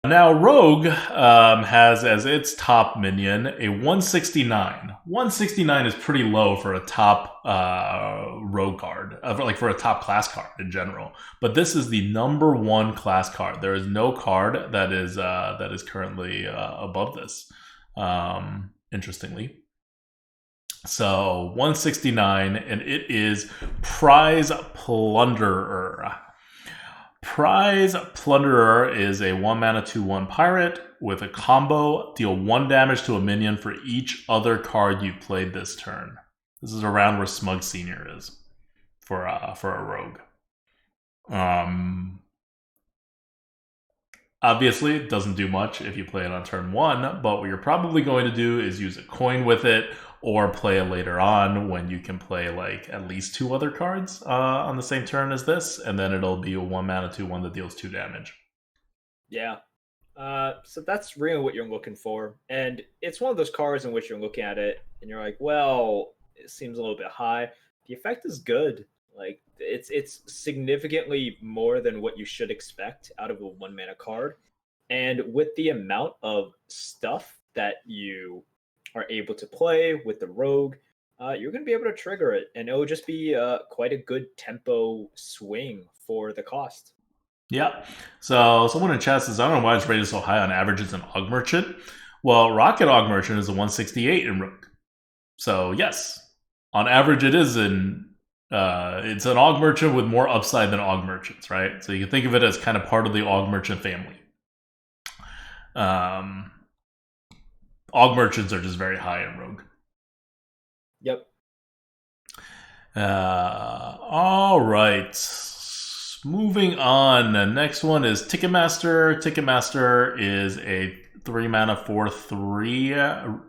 Now, Rogue has as its top minion a 169. 169 is pretty low for a top Rogue card, like for a top class card in general. But this is the number one class card. There is no card that is currently above this. Interestingly, so 169, and it is Prize Plunderer. Prize Plunderer is a 1 mana 2/1 pirate with a combo. Deal 1 damage to a minion for each other card you played this turn. This is around where Smug Senior is for a rogue. Obviously, it doesn't do much if you play it on turn 1, but what you're probably going to do is use a coin with it or play it later on when you can play like at least 2 other cards on the same turn as this, and then it'll be a 1 mana 2/1 that deals 2 damage. Yeah. So that's really what you're looking for. And it's one of those cards in which you're looking at it and you're like, well, it seems a little bit high. The effect is good. Like it's significantly more than what you should expect out of a 1 mana card. And with the amount of stuff that you are able to play with the rogue, you're going to be able to trigger it, and it will just be quite a good tempo swing for the cost. Yeah. So someone in chat says, I don't know why it's rated so high on average as an Og Merchant. Well, Rocket Og Merchant is a 168 in Rogue. So yes, on average it is it's an Og Merchant with more upside than Og Merchants, right? So you can think of it as kind of part of the Og Merchant family. Og Merchants are just very high in Rogue. Yep. All right. Moving on. The next one is Ticketmaster. Ticketmaster is a 3 mana 4/3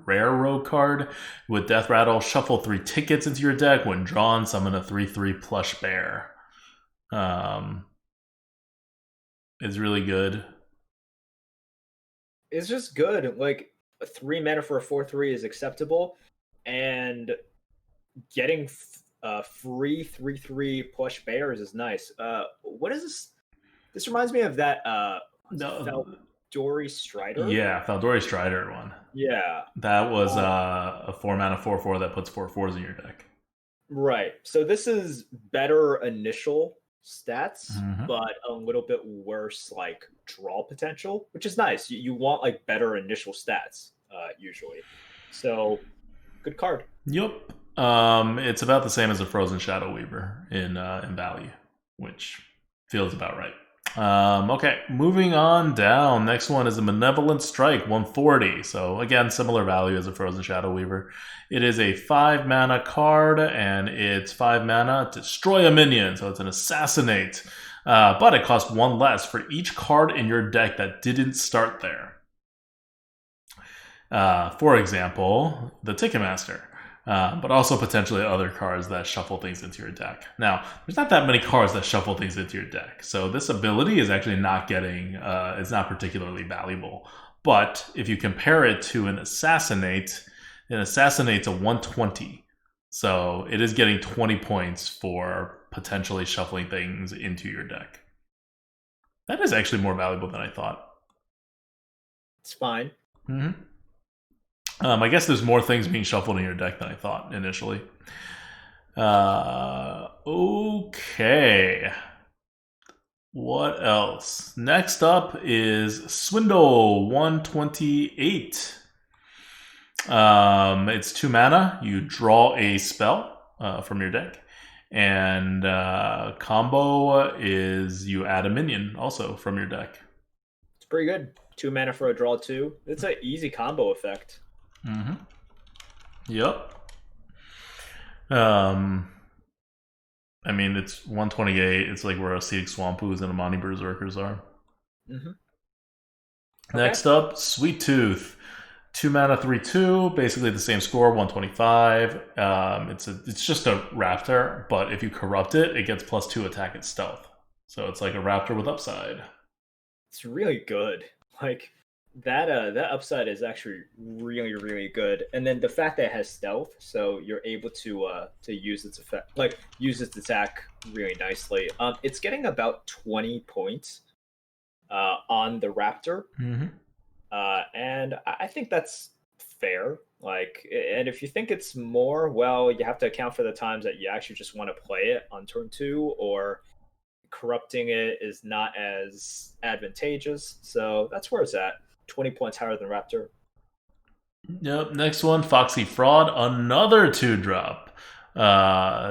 rare rogue card with Death Rattle. Shuffle 3 tickets into your deck. When drawn, summon a 3/3 plush bear. It's really good. It's just good. Like a 3 mana for a 4/3 is acceptable, and getting free 3/3 plush bears is nice. What is this? This reminds me of that Faldori Strider. Yeah, Faldori Strider one. Yeah, that was a 4 mana 4/4 that puts 4/4s in your deck. Right. So this is better initial stats, but a little bit worse like draw potential, which is nice. You want like better initial stats usually. So good card. Yep. It's about the same as a Frozen Shadow Weaver in value, which feels about right. Okay, moving on down. Next one is a Benevolent Strike, 140. So again, similar value as a Frozen Shadow Weaver. It is a 5 mana card, and it's 5 mana, destroy a minion. So it's an assassinate. But it costs 1 less for each card in your deck that didn't start there. For example, the Ticketmaster. But also potentially other cards that shuffle things into your deck. Now, there's not that many cards that shuffle things into your deck, so this ability is actually not getting, it's not particularly valuable. But if you compare it to an Assassinate's a 120, so it is getting 20 points for potentially shuffling things into your deck. That is actually more valuable than I thought. It's fine. I guess there's more things being shuffled in your deck than I thought initially. Okay. What else? Next up is Swindle, 128. It's 2 mana. You draw a spell from your deck. And combo is you add a minion also from your deck. It's pretty good. 2 mana for a draw 2. It's an easy combo effect. Yep. I mean, it's 128. It's like where Acidic Swampoos and Amani Berserkers are. Okay. Next up, Sweet Tooth. 2 mana 3/2, basically the same score, 125. It's just a raptor, but if you corrupt it, it gets +2 attack and stealth. So it's like a raptor with upside. It's really good. Like that upside is actually really, really good. And then the fact that it has stealth, so you're able to use its effect, like use its attack really nicely. It's getting about 20 points on the Raptor. Mm-hmm. And I think that's fair. Like, and if you think it's more, well, you have to account for the times that you actually just want to play it on turn 2, or corrupting it is not as advantageous. So that's where it's at. 20 points higher than Raptor. Yep. Next one, Foxy Fraud, another 2-drop.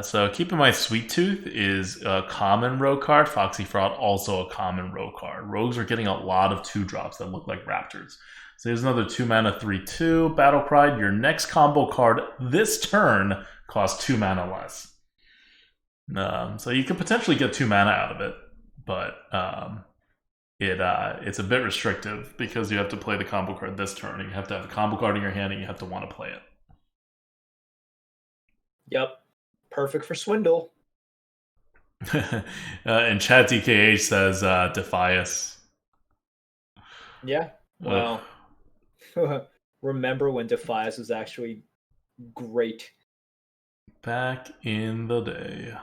So keep in mind, Sweet Tooth is a common rogue card. Foxy Fraud also a common rogue card. Rogues are getting a lot of 2-drops that look like Raptors. So here's another 2-mana 3/2 Battle Cry. Your next combo card this turn costs 2 mana less. So you could potentially get 2 mana out of it, but it's a bit restrictive because you have to play the combo card this turn. You have to have the combo card in your hand, and you have to want to play it. Yep, perfect for Swindle. And Chad DKH says Defias. Yeah, well, remember when Defias was actually great? Back in the day.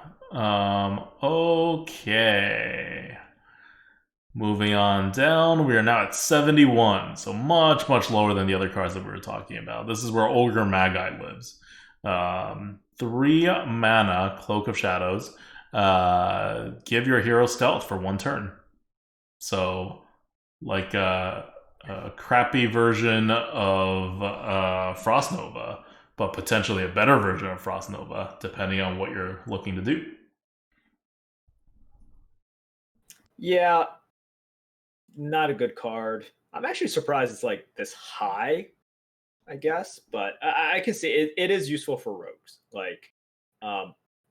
Okay. Moving on down, we are now at 71, so much, much lower than the other cards that we were talking about. This is where Ogre Magi lives. 3 mana, Cloak of Shadows. Give your hero stealth for 1 turn. So, like a crappy version of Frost Nova, but potentially a better version of Frost Nova, depending on what you're looking to do. Yeah, not a good card. I'm actually surprised it's like this high, I guess, but I can see it is useful for rogues. Like,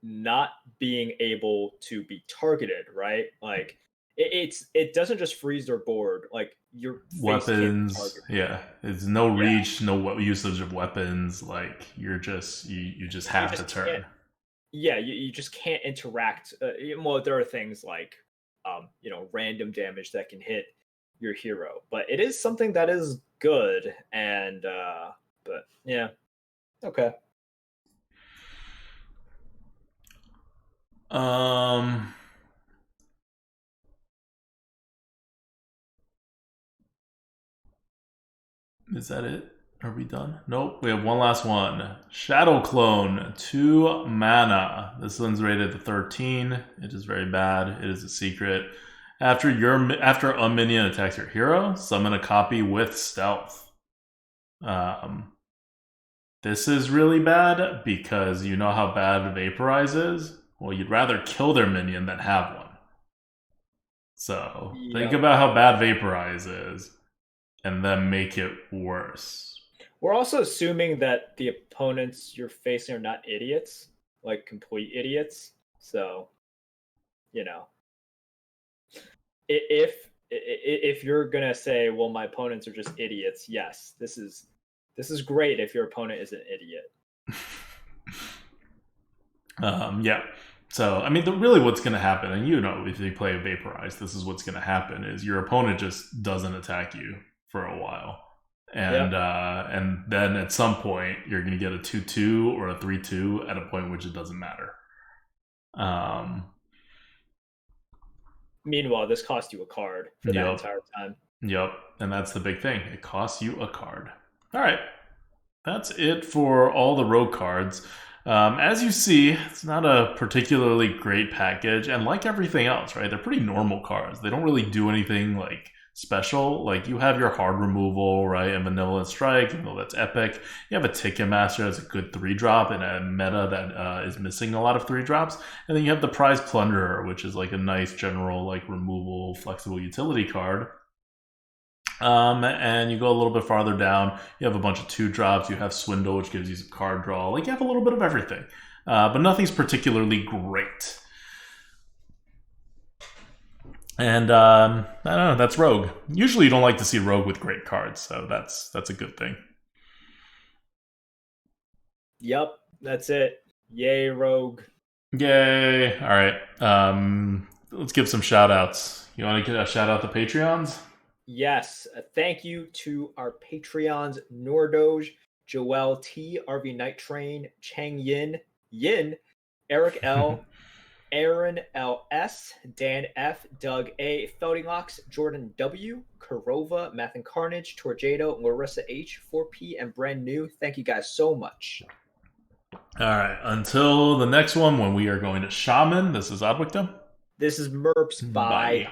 not being able to be targeted, right? Like, it doesn't just freeze their board. Like, your Weapons, yeah, it's no reach, no usage of weapons. Like you just have to turn. Yeah, you just can't interact. Well, there are things like random damage that can hit your hero, but it is something that is good. And but yeah, okay. Is that it? Are we done? Nope. We have one last one. Shadow Clone, 2 mana. This one's rated to 13. It is very bad. It is a secret. After a minion attacks your hero, summon a copy with stealth. This is really bad because you know how bad Vaporize is? Well, you'd rather kill their minion than have one. So think about how bad Vaporize is and then make it worse. We're also assuming that the opponents you're facing are not idiots, like complete idiots. So, if you're gonna say, well, my opponents are just idiots, yes, this is great if your opponent is an idiot. Yeah. So, I mean, really what's going to happen, and if you play Vaporize, this is what's going to happen, is your opponent just doesn't attack you for a while. And and then at some point, you're going to get a 2/2 or a 3/2 at a point which it doesn't matter. Meanwhile, this cost you a card for that entire time. Yep. And that's the big thing. It costs you a card. All right. That's it for all the rogue cards. As you see, it's not a particularly great package, and like everything else, right? They're pretty normal cards. They don't really do anything like special. Like you have your hard removal, right? And Benevolent Strike, that's epic. You have a Ticketmaster that's a good 3-drop in a meta that is missing a lot of 3-drops. And then you have the Prize Plunderer, which is like a nice general like removal flexible utility card. And you go a little bit farther down, you have a bunch of 2-drops, you have Swindle, which gives you some card draw. Like, you have a little bit of everything. But nothing's particularly great. And, I don't know, that's Rogue. Usually you don't like to see Rogue with great cards, so that's a good thing. Yep, that's it. Yay, Rogue. Yay. All right. Let's give some shout-outs. You want to shout out the Patreons? Yes, thank you to our Patreons, Nordoge, Joel T, RV Night Train, Chang Yin, Eric L, Aaron LS, Dan F, Doug A, Feldinglocks, Jordan W, Kurova, Math and Carnage, Torjado, Larissa H, 4P, and Brand New. Thank you guys so much. All right. Until the next one when we are going to Shaman, this is Oddwictum. This is Merps. Bye. Bye.